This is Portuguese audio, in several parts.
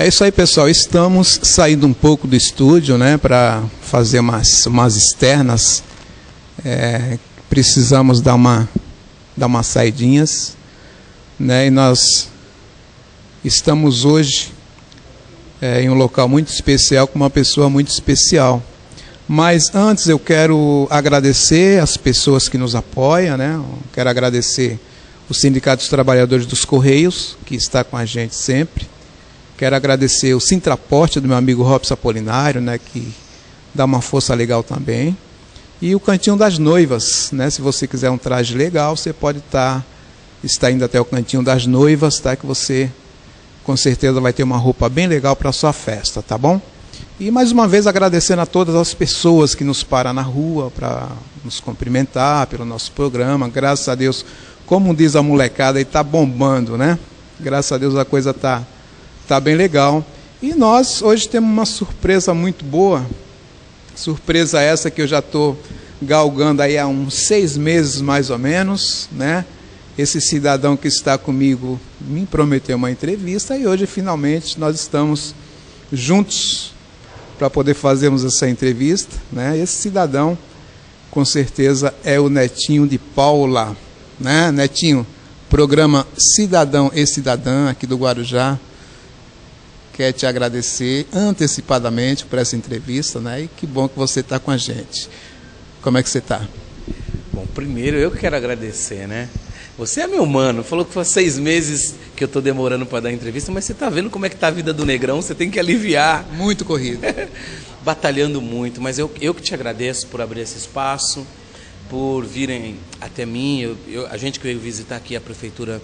É isso aí, pessoal. Estamos saindo um pouco do estúdio, né, para fazer umas externas. Precisamos dar umas saidinhas, né, e nós estamos hoje em um local muito especial, com uma pessoa muito especial. Mas antes eu quero agradecer as pessoas que nos apoiam, né? Eu quero agradecer o Sindicato dos Trabalhadores dos Correios, que está com a gente sempre. Quero agradecer o Sintraporte, do meu amigo Robson Apolinário, né, que dá uma força legal também. E o Cantinho das Noivas, né? Se você quiser um traje legal, você pode estar indo até o Cantinho das Noivas, tá? Que você com certeza vai ter uma roupa bem legal para a sua festa, tá bom? E mais uma vez agradecendo a todas as pessoas que nos param na rua para nos cumprimentar pelo nosso programa. Graças a Deus, como diz a molecada, está bombando, né? Graças a Deus a coisa tá bem legal. E nós hoje temos uma surpresa muito boa. Surpresa essa que eu já estou galgando aí há uns 6 meses mais ou menos, né? Esse cidadão que está comigo me prometeu uma entrevista e hoje finalmente nós estamos juntos para poder fazermos essa entrevista, né? Esse cidadão, com certeza, é o Netinho de Paula, né? Netinho, programa Cidadão e Cidadã, aqui do Guarujá, quer te agradecer antecipadamente por essa entrevista, né? E que bom que você está com a gente. Como é que você está? Bom, primeiro eu quero agradecer, né? Você é meu mano, falou que foi 6 meses que eu estou demorando para dar entrevista, mas você está vendo como é que está a vida do Negrão, você tem que aliviar. Muito corrido. Batalhando muito, mas eu que te agradeço por abrir esse espaço, por virem até mim. A gente que veio visitar aqui a Prefeitura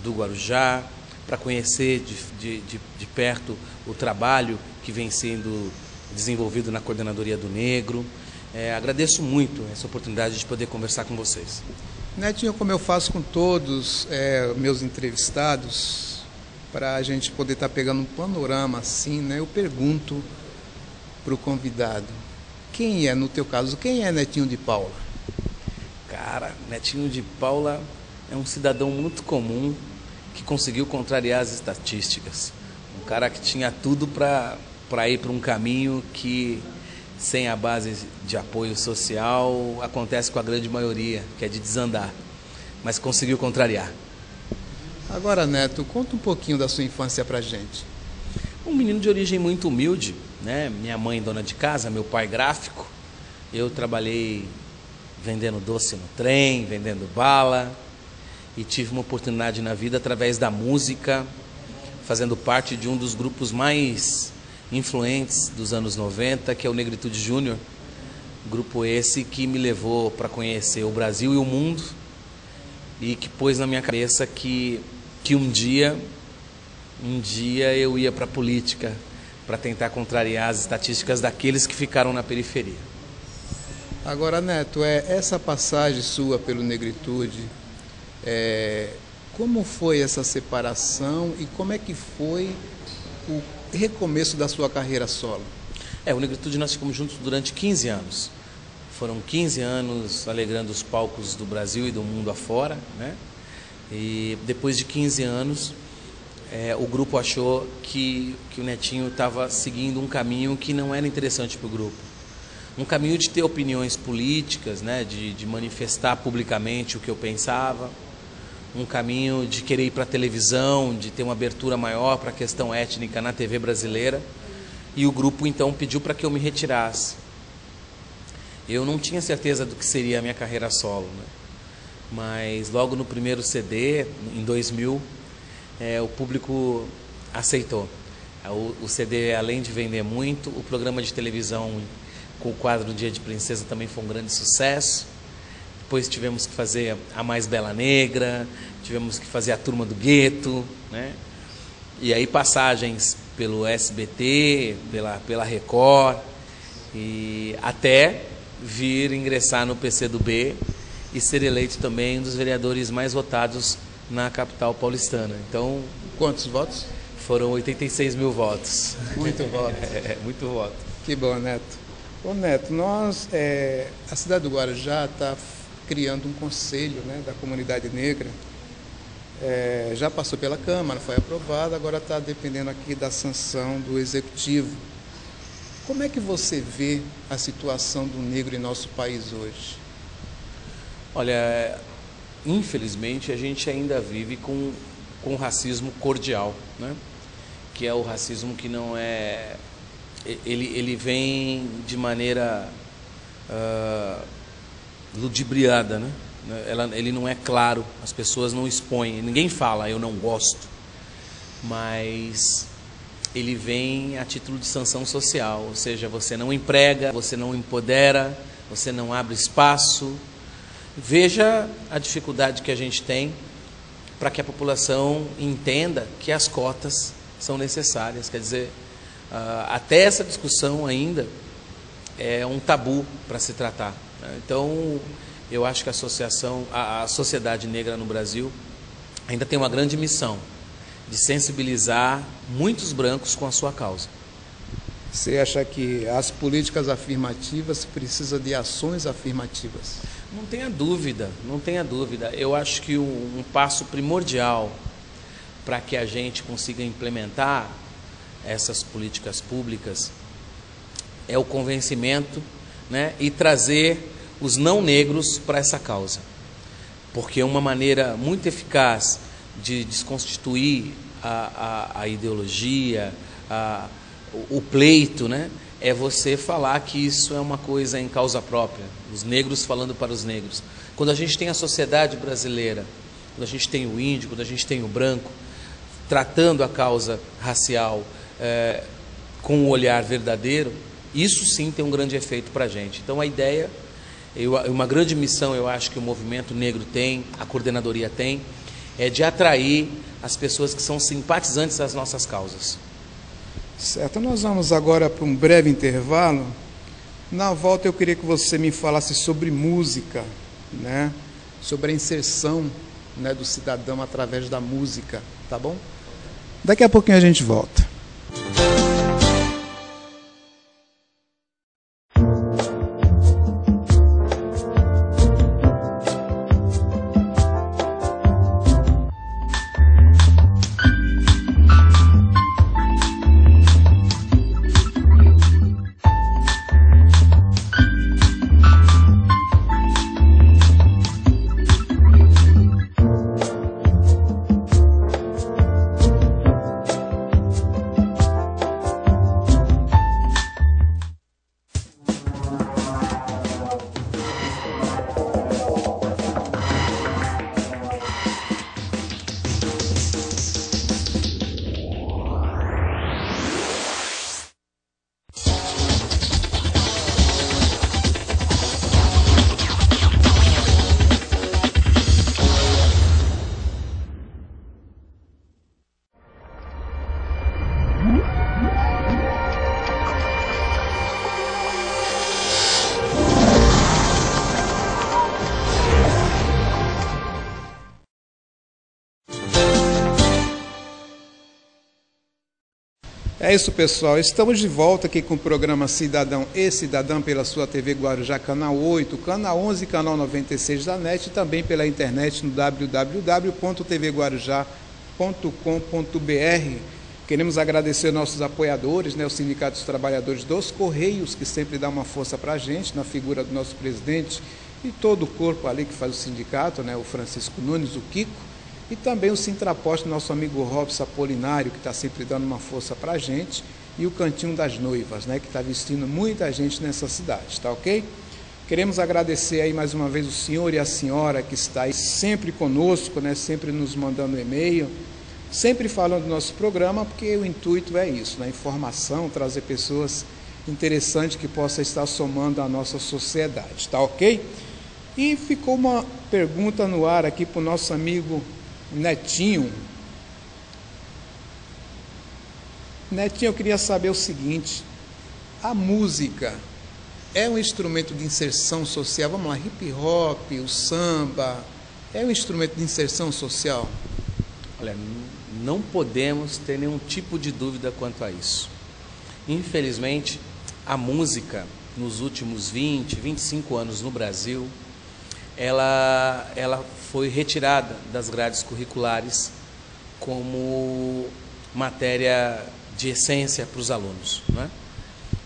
do Guarujá, para conhecer de perto o trabalho que vem sendo desenvolvido na Coordenadoria do Negro. Agradeço muito essa oportunidade de poder conversar com vocês. Netinho, como eu faço com todos meus entrevistados, para a gente poder estar pegando um panorama assim, né? Eu pergunto para o convidado, quem é, no teu caso, quem é Netinho de Paula? Cara, Netinho de Paula é um cidadão muito comum que conseguiu contrariar as estatísticas. Um cara que tinha tudo para ir para um caminho que, sem a base de apoio social, acontece com a grande maioria, que é de desandar, mas conseguiu contrariar. Agora, Neto, conta um pouquinho da sua infância pra gente. Um menino de origem muito humilde, né? Minha mãe dona de casa, meu pai gráfico. Eu trabalhei vendendo doce no trem, vendendo bala, e tive uma oportunidade na vida através da música, fazendo parte de um dos grupos mais influentes dos anos 90, que é o Negritude Júnior, grupo esse que me levou para conhecer o Brasil e o mundo e que pôs na minha cabeça que um dia eu ia para a política para tentar contrariar as estatísticas daqueles que ficaram na periferia. Agora, Neto, essa passagem sua pelo Negritude, como foi essa separação e como é que foi o recomeço da sua carreira solo? O Negritude nós ficamos juntos durante 15 anos. Foram 15 anos alegrando os palcos do Brasil e do mundo afora, né? E depois de 15 anos, o grupo achou que o Netinho estava seguindo um caminho que não era interessante para o grupo. Um caminho de ter opiniões políticas, né? De manifestar publicamente o que eu pensava. Um caminho de querer ir para a televisão, de ter uma abertura maior para a questão étnica na TV brasileira. E o grupo então pediu para que eu me retirasse. Eu não tinha certeza do que seria a minha carreira solo, né? Mas logo no primeiro CD, em 2000, o público aceitou. O CD, além de vender muito, o programa de televisão com o quadro Dia de Princesa também foi um grande sucesso. Depois tivemos que fazer A Mais Bela Negra, tivemos que fazer A Turma do Gueto, né? E aí passagens pelo SBT, pela Record, e até vir ingressar no PCdoB e ser eleito também um dos vereadores mais votados na capital paulistana. Então, quantos votos? Foram 86 mil votos. Muito voto. Muito voto. Que bom, Neto. Bom, Neto, a cidade do Guarujá está criando um conselho, né, da comunidade negra, já passou pela Câmara, foi aprovada, agora está dependendo aqui da sanção do Executivo. Como é que você vê a situação do negro em nosso país hoje? Olha, infelizmente a gente ainda vive com racismo cordial, né? Que é o racismo que não é... Ele vem de maneira ludibriada, né? Ele não é claro, as pessoas não expõem, ninguém fala eu não gosto, mas ele vem a título de sanção social, ou seja, você não emprega, você não empodera, você não abre espaço. Veja a dificuldade que a gente tem para que a população entenda que as cotas são necessárias. Quer dizer, até essa discussão ainda é um tabu para se tratar. Então, eu acho que a sociedade negra no Brasil ainda tem uma grande missão de sensibilizar muitos brancos com a sua causa. Você acha que as políticas afirmativas precisam de ações afirmativas? Não tenha dúvida, não tenha dúvida. Eu acho que um passo primordial para que a gente consiga implementar essas políticas públicas é o convencimento, né, e trazer os não negros para essa causa. Porque uma maneira muito eficaz de desconstituir a ideologia, o pleito, né, é você falar que isso é uma coisa em causa própria, os negros falando para os negros. Quando a gente tem a sociedade brasileira, quando a gente tem o índio, quando a gente tem o branco, tratando a causa racial com um olhar verdadeiro, isso sim tem um grande efeito para a gente. Então a ideia, uma grande missão eu acho que o movimento negro tem, a coordenadoria tem, é de atrair as pessoas que são simpatizantes das nossas causas. Certo, nós vamos agora para um breve intervalo. Na volta eu queria que você me falasse sobre música, né? Sobre a inserção, né, do cidadão através da música, tá bom? Daqui a pouquinho a gente volta. É isso, pessoal. Estamos de volta aqui com o programa Cidadão e Cidadã pela sua TV Guarujá, canal 8, canal 11, canal 96 da NET e também pela internet no www.tvguarujá.com.br. Queremos agradecer nossos apoiadores, né, o Sindicato dos Trabalhadores dos Correios, que sempre dá uma força para a gente, na figura do nosso presidente e todo o corpo ali que faz o sindicato, né, o Francisco Nunes, o Kiko. E também o Sintraposte, nosso amigo Robson Apolinário, que está sempre dando uma força para a gente, e o Cantinho das Noivas, né, que está vestindo muita gente nessa cidade, tá ok? Queremos agradecer aí mais uma vez o senhor e a senhora que está aí sempre conosco, né, sempre nos mandando e-mail, sempre falando do nosso programa, porque o intuito é isso, né, informação, trazer pessoas interessantes que possam estar somando à nossa sociedade, tá ok? E ficou uma pergunta no ar aqui para o nosso amigo Netinho. Netinho, eu queria saber o seguinte: a música é um instrumento de inserção social? Vamos lá, hip hop, o samba, é um instrumento de inserção social? Olha, não podemos ter nenhum tipo de dúvida quanto a isso. Infelizmente, a música, nos últimos 20, 25 anos no Brasil, ela foi retirada das grades curriculares como matéria de essência para os alunos, né?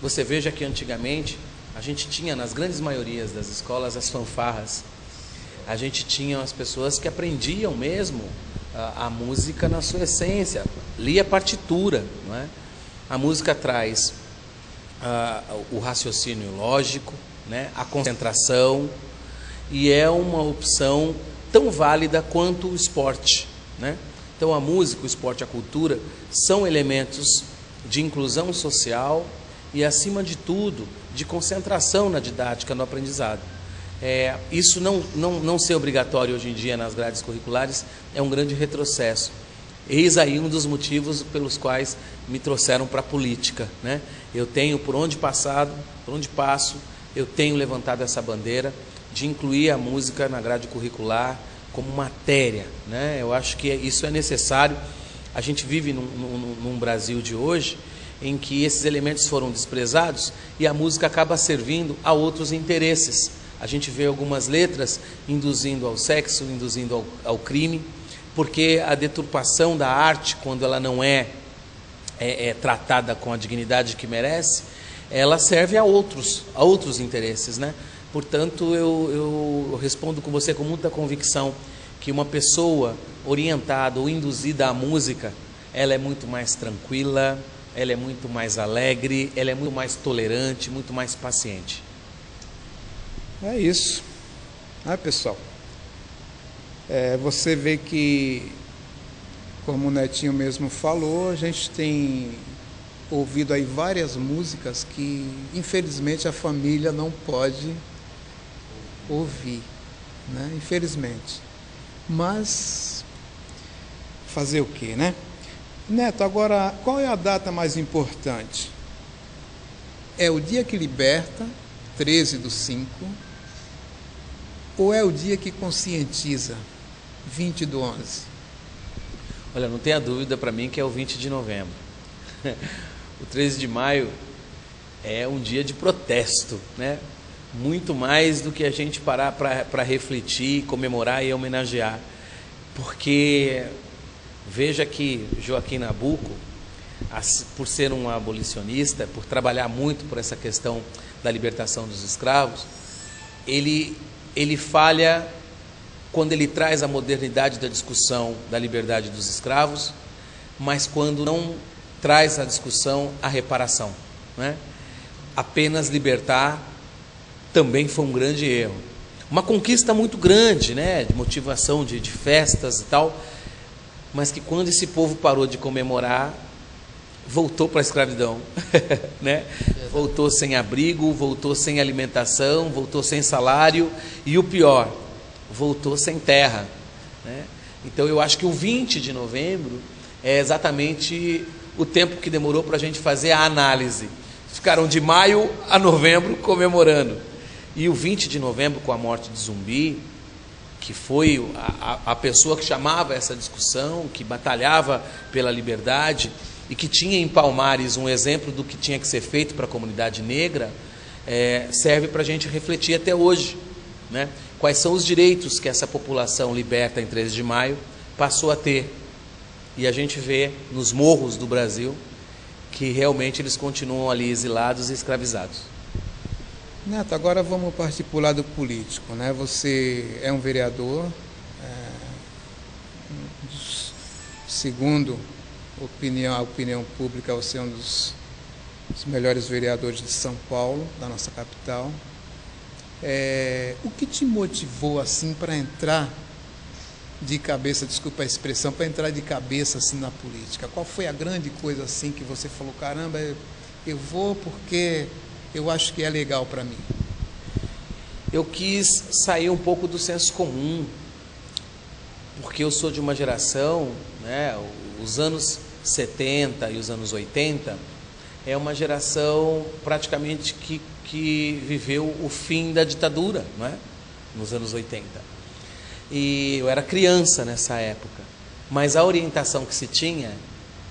Você veja que antigamente a gente tinha nas grandes maiorias das escolas as fanfarras, a gente tinha as pessoas que aprendiam mesmo a música na sua essência, lia partitura, não é? A música traz o raciocínio lógico, né? A concentração, e é uma opção tão válida quanto o esporte, né? Então a música, o esporte, a cultura são elementos de inclusão social e, acima de tudo, de concentração na didática, no aprendizado. Isso não ser obrigatório hoje em dia nas grades curriculares é um grande retrocesso. Eis aí um dos motivos pelos quais me trouxeram para a política, né? Eu tenho, por onde passo, eu tenho levantado essa bandeira de incluir a música na grade curricular como matéria, né? Eu acho que isso é necessário. A gente vive num Brasil de hoje em que esses elementos foram desprezados e a música acaba servindo a outros interesses. A gente vê algumas letras induzindo ao sexo, induzindo ao crime, porque a deturpação da arte, quando ela não é tratada com a dignidade que merece, ela serve a outros interesses, né? Portanto, eu respondo com você com muita convicção que uma pessoa orientada ou induzida à música, ela é muito mais tranquila, ela é muito mais alegre, ela é muito mais tolerante, muito mais paciente. É isso. Pessoal, você vê que, como o Netinho mesmo falou, a gente tem ouvido aí várias músicas que, infelizmente, a família não pode ouvir, né? Infelizmente. Mas fazer o quê, né? Neto, agora, qual é a data mais importante? É o dia que liberta, 13/5, ou é o dia que conscientiza, 20/11? Olha, não tenha dúvida para mim que é o 20 de novembro. O 13 de maio é um dia de protesto, né? Muito mais do que a gente parar para refletir, comemorar e homenagear. Porque veja que Joaquim Nabuco, por ser um abolicionista, por trabalhar muito por essa questão da libertação dos escravos, ele falha quando ele traz a modernidade da discussão da liberdade dos escravos, mas quando não traz a discussão a reparação, né? Apenas libertar também foi um grande erro. Uma conquista muito grande, né? De motivação, de festas e tal, mas que quando esse povo parou de comemorar, voltou para a escravidão, né? Voltou sem abrigo, voltou sem alimentação, voltou sem salário e o pior, voltou sem terra, né? Então eu acho que o 20 de novembro é exatamente o tempo que demorou para a gente fazer a análise. Ficaram de maio a novembro comemorando. E o 20 de novembro, com a morte de Zumbi, que foi a pessoa que chamava essa discussão, que batalhava pela liberdade e que tinha em Palmares um exemplo do que tinha que ser feito para a comunidade negra, serve para a gente refletir até hoje, né? Quais são os direitos que essa população liberta em 13 de maio passou a ter. E a gente vê nos morros do Brasil que realmente eles continuam ali exilados e escravizados. Neto, agora vamos partir para o lado político, né? Você é um vereador, segundo a opinião pública, você é um dos melhores vereadores de São Paulo, da nossa capital. O que te motivou assim para entrar de cabeça, desculpa a expressão, para entrar de cabeça assim na política? Qual foi a grande coisa assim que você falou, caramba, eu vou porque eu acho que é legal para mim? Eu quis sair um pouco do senso comum, porque eu sou de uma geração, né, os anos 70 e os anos 80, é uma geração praticamente que viveu o fim da ditadura, não é? Nos anos 80. E eu era criança nessa época, mas a orientação que se tinha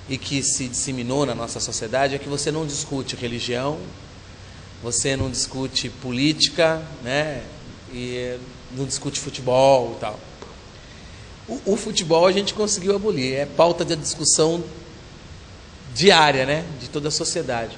e que se disseminou na nossa sociedade é que você não discute religião, você não discute política, né? E não discute futebol e tal. O futebol a gente conseguiu abolir, é pauta de discussão diária, né, de toda a sociedade.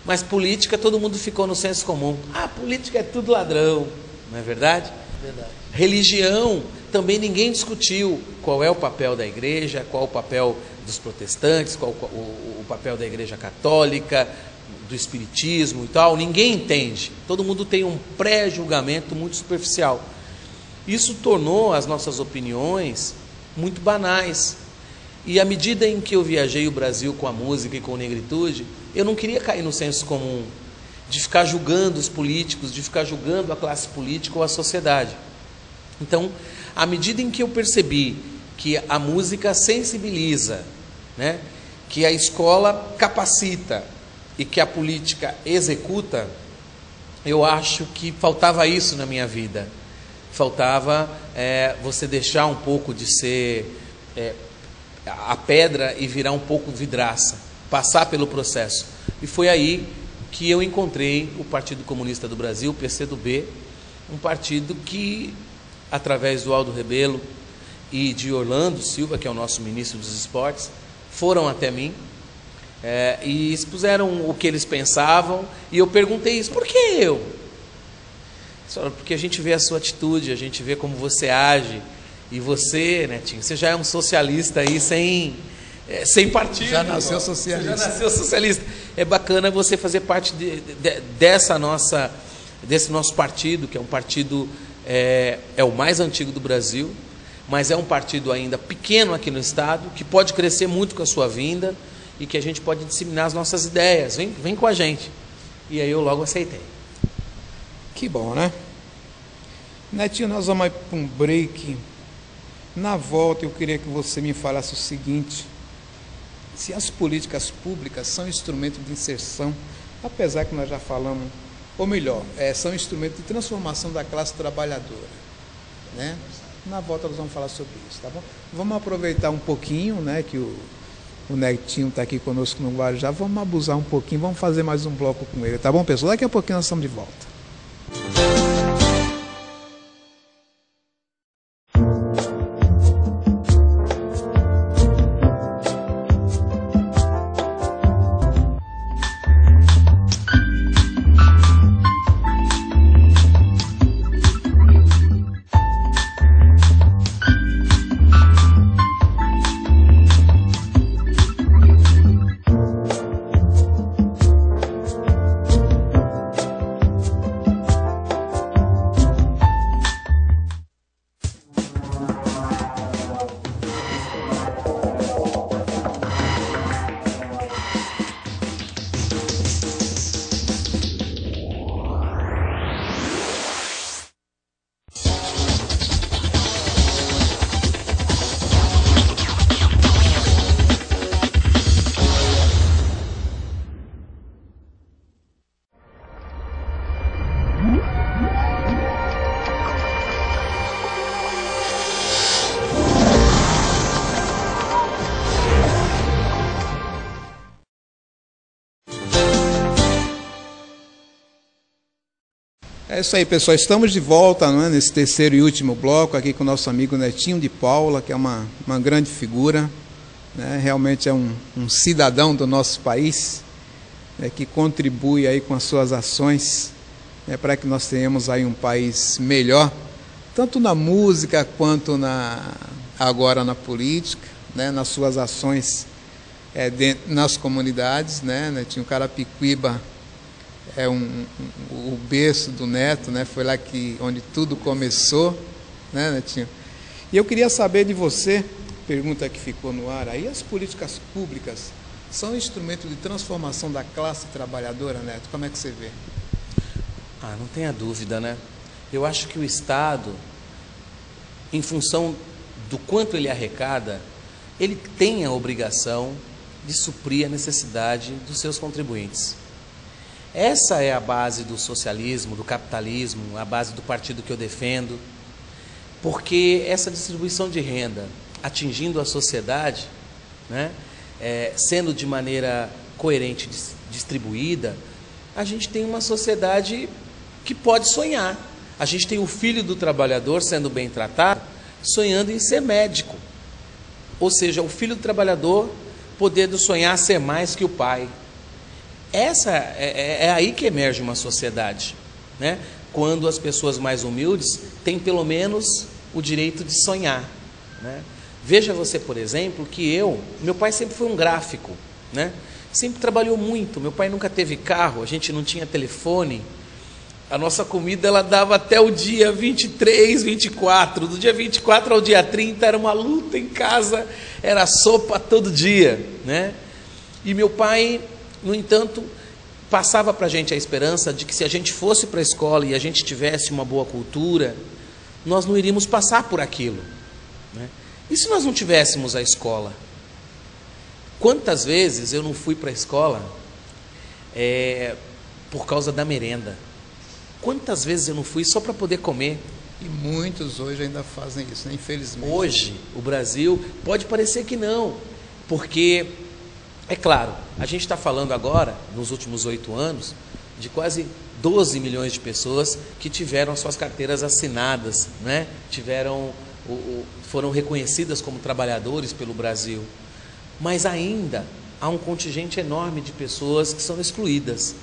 Mas política, todo mundo ficou no senso comum. Ah, política é tudo ladrão, não é verdade? Verdade. Religião, também ninguém discutiu qual é o papel da igreja, qual o papel dos protestantes, qual o papel da igreja católica, do espiritismo e tal. Ninguém entende. Todo mundo tem um pré-julgamento muito superficial. Isso tornou as nossas opiniões muito banais. E à medida em que eu viajei o Brasil com a música e com a negritude, eu não queria cair no senso comum, de ficar julgando os políticos, de ficar julgando a classe política ou a sociedade. Então, à medida em que eu percebi que a música sensibiliza, né, que a escola capacita e que a política executa, eu acho que faltava isso na minha vida. Faltava você deixar um pouco de ser a pedra e virar um pouco vidraça, passar pelo processo. E foi aí que eu encontrei o Partido Comunista do Brasil, o PCdoB, um partido que, através do Aldo Rebelo e de Orlando Silva, que é o nosso ministro dos esportes, foram até mim e expuseram o que eles pensavam, e eu perguntei isso: por que eu? Porque a gente vê a sua atitude, a gente vê como você age, e você, Netinho, você já é um socialista aí sem partido. Já nasceu socialista. Já nasceu socialista. É bacana você fazer parte desse nosso partido, que é um partido, é o mais antigo do Brasil, mas é um partido ainda pequeno aqui no estado, que pode crescer muito com a sua vinda, e que a gente pode disseminar as nossas ideias. Vem com a gente. E aí eu logo aceitei. Que bom, né? Netinho, nós vamos para um break. Na volta eu queria que você me falasse o seguinte: se as políticas públicas são instrumento de inserção, apesar que nós já falamos, ou melhor, são instrumento de transformação da classe trabalhadora, né? Na volta nós vamos falar sobre isso, tá bom? Vamos aproveitar um pouquinho, né, que o Netinho está aqui conosco no Guarujá. Vamos abusar um pouquinho, vamos fazer mais um bloco com ele, tá bom, pessoal? Daqui a pouquinho nós estamos de volta. É isso aí, pessoal, estamos de volta, não é, nesse terceiro e último bloco, aqui com o nosso amigo Netinho de Paula, que é uma grande figura, né? Realmente é um cidadão do nosso país, né, que contribui aí com as suas ações, né, para que nós tenhamos aí um país melhor, tanto na música quanto agora na política, né, nas suas ações nas comunidades, né? Netinho, Carapicuíba é o berço do Neto, né? Foi lá onde tudo começou, né, Netinho? E eu queria saber de você, pergunta que ficou no ar aí: as políticas públicas são instrumento de transformação da classe trabalhadora, Neto? Como é que você vê? Não tenha dúvida, né? Eu acho que o Estado, em função do quanto ele arrecada, ele tem a obrigação de suprir a necessidade dos seus contribuintes. Essa é a base do socialismo, do capitalismo, a base do partido que eu defendo, porque essa distribuição de renda, atingindo a sociedade, né, sendo de maneira coerente distribuída, a gente tem uma sociedade que pode sonhar. A gente tem o filho do trabalhador sendo bem tratado, sonhando em ser médico. Ou seja, o filho do trabalhador podendo sonhar ser mais que o pai. É aí que emerge uma sociedade, né? Quando as pessoas mais humildes têm pelo menos o direito de sonhar, né? Veja você, por exemplo, que meu pai sempre foi um gráfico, né? Sempre trabalhou muito, meu pai nunca teve carro, a gente não tinha telefone, a nossa comida ela dava até o dia 23, 24, do dia 24 ao dia 30 era uma luta em casa, era sopa todo dia, né? E meu pai, no entanto, passava para a gente a esperança de que se a gente fosse para a escola e a gente tivesse uma boa cultura, nós não iríamos passar por aquilo, né? E se nós não tivéssemos a escola? Quantas vezes eu não fui para a escola por causa da merenda? Quantas vezes eu não fui só para poder comer? E muitos hoje ainda fazem isso, né? Infelizmente. Hoje, o Brasil, pode parecer que não, porque, é claro, a gente está falando agora, nos últimos 8 anos, de quase 12 milhões de pessoas que tiveram suas carteiras assinadas, né? Foram reconhecidas como trabalhadores pelo Brasil. Mas ainda há um contingente enorme de pessoas que são excluídas,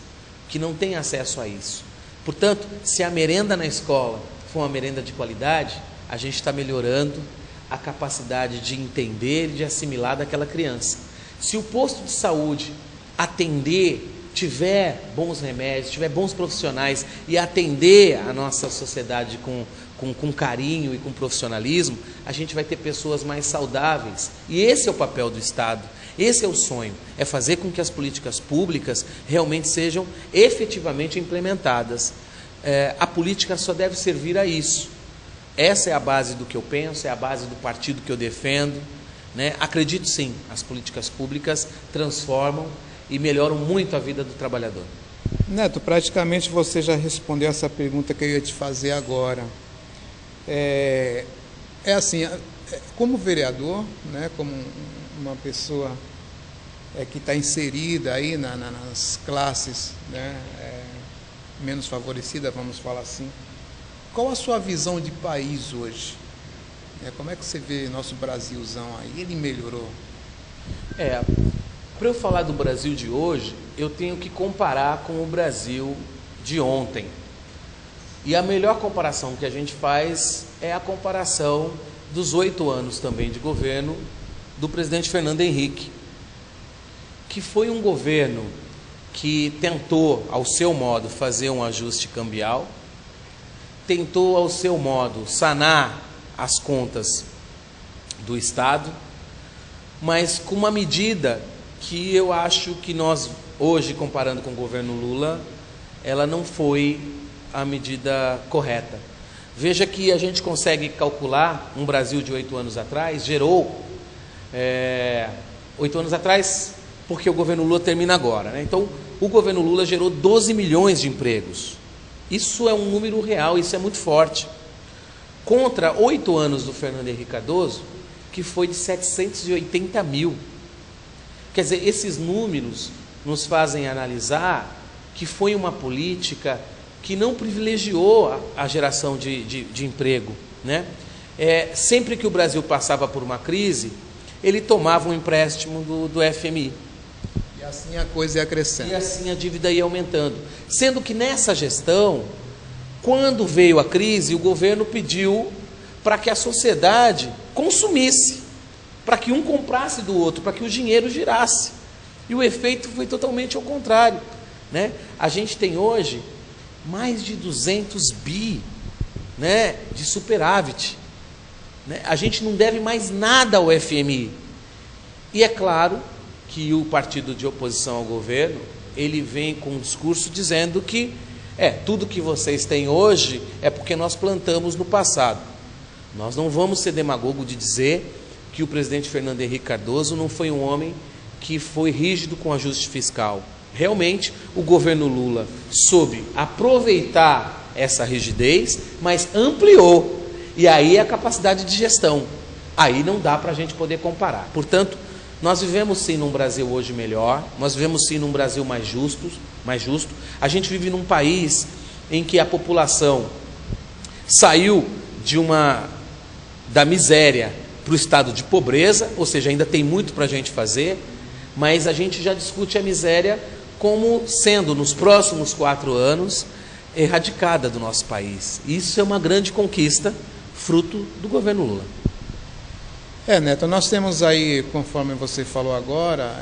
que não têm acesso a isso. Portanto, se a merenda na escola for uma merenda de qualidade, a gente está melhorando a capacidade de entender e de assimilar daquela criança. Se o posto de saúde atender, tiver bons remédios, tiver bons profissionais e atender a nossa sociedade com carinho e com profissionalismo, a gente vai ter pessoas mais saudáveis. E esse é o papel do Estado, esse é o sonho, é fazer com que as políticas públicas realmente sejam efetivamente implementadas. A política só deve servir a isso. Essa é a base do que eu penso, é a base do partido que eu defendo, né? Acredito sim, as políticas públicas transformam e melhoram muito a vida do trabalhador. Neto, praticamente você já respondeu essa pergunta que eu ia te fazer agora. Assim, como vereador, né, como uma pessoa que está inserida aí nas classes, né, menos favorecidas, vamos falar assim, qual a sua visão de país hoje? Como é que você vê nosso Brasilzão aí? Ele melhorou? Para eu falar do Brasil de hoje, eu tenho que comparar com o Brasil de ontem. E a melhor comparação que a gente faz é a comparação dos 8 anos também de governo do presidente Fernando Henrique, que foi um governo que tentou, ao seu modo, fazer um ajuste cambial, tentou, ao seu modo, sanar as contas do Estado, mas com uma medida que eu acho que nós, hoje, comparando com o governo Lula, ela não foi a medida correta. Veja que a gente consegue calcular um Brasil de 8 anos atrás, gerou 8 anos atrás, porque o governo Lula termina agora, né? Então, o governo Lula gerou 12 milhões de empregos. Isso é um número real, isso é muito forte. Contra 8 anos do Fernando Henrique Cardoso, que foi de 780 mil. Quer dizer, esses números nos fazem analisar que foi uma política que não privilegiou a geração de emprego, né? Sempre que o Brasil passava por uma crise, ele tomava um empréstimo do FMI. E assim a coisa ia crescendo. E assim a dívida ia aumentando. Sendo que nessa gestão, quando veio a crise, o governo pediu para que a sociedade consumisse, para que um comprasse do outro, para que o dinheiro girasse. E o efeito foi totalmente ao contrário, né? A gente tem hoje mais de 200 bi, né, de superávit, né? A gente não deve mais nada ao FMI. E é claro que o partido de oposição ao governo, ele vem com um discurso dizendo que tudo que vocês têm hoje é porque nós plantamos no passado. Nós não vamos ser demagogo de dizer que o presidente Fernando Henrique Cardoso não foi um homem que foi rígido com o ajuste fiscal. Realmente, o governo Lula soube aproveitar essa rigidez, mas ampliou. E aí a capacidade de gestão. Aí não dá para a gente poder comparar. Portanto, nós vivemos sim num Brasil hoje melhor, nós vivemos sim num Brasil mais justo. A gente vive num país em que a população Saiu da miséria para o estado de pobreza, ou seja, ainda tem muito para a gente fazer, mas a gente já discute a miséria como sendo, nos próximos 4 anos, erradicada do nosso país. Isso é uma grande conquista, fruto do governo Lula. Neto, nós temos aí, conforme você falou agora,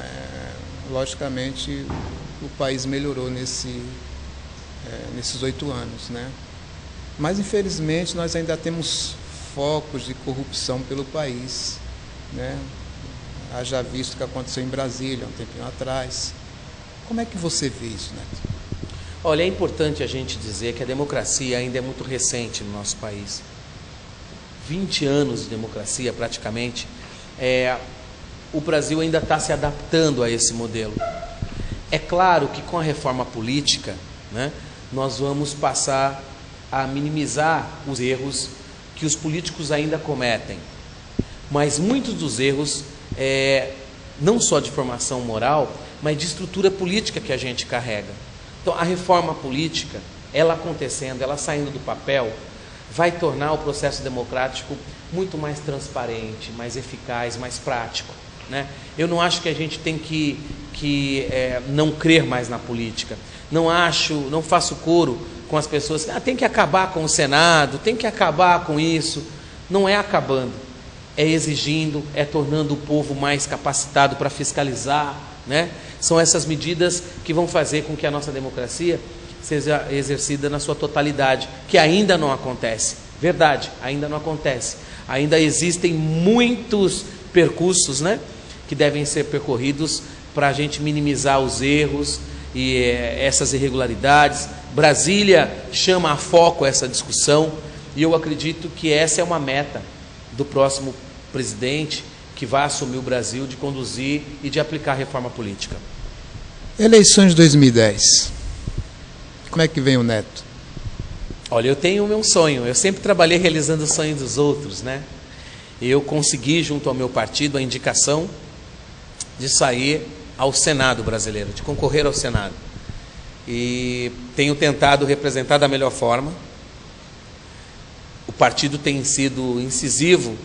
logicamente o país melhorou nesses 8 anos, né? Mas infelizmente nós ainda temos focos de corrupção pelo país, né? Haja visto o que aconteceu em Brasília um tempinho atrás. Como é que você vê isso, Neto? Olha, é importante a gente dizer que a democracia ainda é muito recente no nosso país. 20 anos de democracia, praticamente. O Brasil ainda está se adaptando a esse modelo. É claro que com a reforma política, né, nós vamos passar a minimizar os erros que os políticos ainda cometem. Mas muitos dos erros, não só de formação moral, mas de estrutura política que a gente carrega. Então, a reforma política, ela acontecendo, ela saindo do papel, vai tornar o processo democrático muito mais transparente, mais eficaz, mais prático, né? Eu não acho que a gente tem que não crer mais na política. Não faço coro com as pessoas que tem que acabar com o Senado, tem que acabar com isso. Não é acabando, é exigindo, é tornando o povo mais capacitado para fiscalizar, né? São essas medidas que vão fazer com que a nossa democracia seja exercida na sua totalidade, que ainda não acontece. Verdade, ainda não acontece. Ainda existem muitos percursos, né, que devem ser percorridos para a gente minimizar os erros e essas irregularidades. Brasília chama a foco essa discussão e eu acredito que essa é uma meta do próximo presidente que vai assumir o Brasil, de conduzir e de aplicar a reforma política. Eleições de 2010. Como é que vem o Neto? Olha, eu tenho o meu sonho. Eu sempre trabalhei realizando os sonhos dos outros, né? Eu consegui, junto ao meu partido, a indicação de sair ao Senado brasileiro, de concorrer ao Senado. E tenho tentado representar da melhor forma. O partido tem sido incisivo,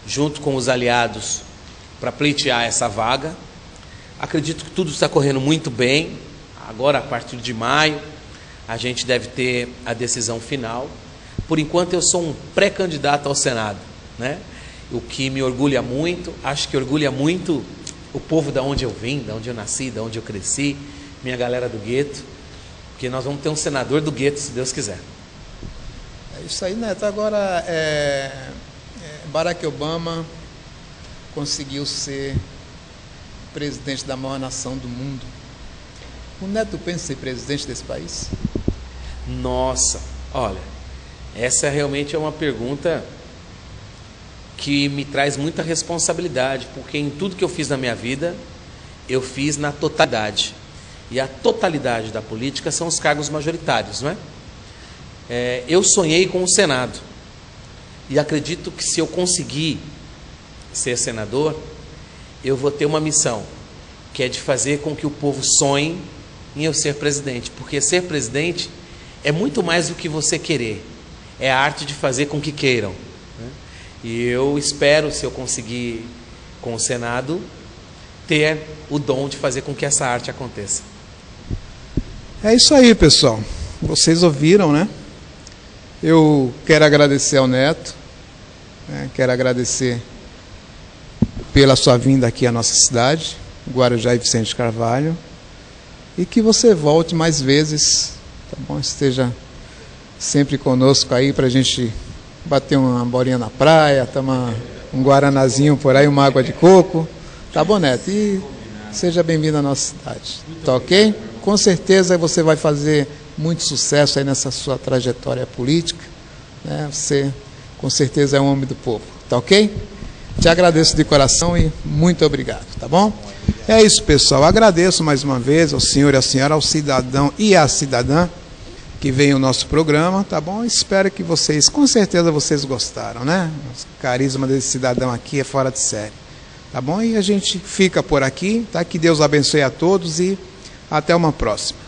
junto com os aliados, para pleitear essa vaga. Acredito que tudo está correndo muito bem. Agora, a partir de maio, a gente deve ter a decisão final. Por enquanto, eu sou um pré-candidato ao Senado, né? O que me orgulha muito, acho que orgulha muito o povo da onde eu vim, da onde eu nasci, da onde eu cresci, minha galera do gueto, porque nós vamos ter um senador do gueto, se Deus quiser. É isso aí, Neto. Agora, Barack Obama conseguiu ser presidente da maior nação do mundo. O Neto pensa em ser presidente desse país? Nossa, olha, essa realmente é uma pergunta que me traz muita responsabilidade, porque em tudo que eu fiz na minha vida, eu fiz na totalidade. E a totalidade da política são os cargos majoritários, não é? Eu sonhei com o Senado. E acredito que se eu conseguir ser senador, eu vou ter uma missão, que é de fazer com que o povo sonhe em eu ser presidente. Porque ser presidente é muito mais do que você querer. É a arte de fazer com que queiram, né? E eu espero, se eu conseguir com o Senado, ter o dom de fazer com que essa arte aconteça. É isso aí, pessoal. Vocês ouviram, né? Eu quero agradecer ao Neto, né? Quero agradecer pela sua vinda aqui à nossa cidade, Guarujá e Vicente Carvalho, e que você volte mais vezes, tá bom? Esteja sempre conosco aí para a gente bater uma bolinha na praia, tomar um guaranazinho por aí, uma água de coco, tá bom, Neto? E seja bem-vindo à nossa cidade, tá ok? Com certeza você vai fazer muito sucesso aí nessa sua trajetória política, né? Você com certeza é um homem do povo, tá ok? Te agradeço de coração e muito obrigado, tá bom? É isso, pessoal. Agradeço mais uma vez ao senhor e à senhora, ao cidadão e à cidadã que veio o nosso programa, tá bom? Espero que vocês, com certeza vocês gostaram, né? O carisma desse cidadão aqui é fora de série, tá bom? E a gente fica por aqui, tá? Que Deus abençoe a todos e até uma próxima.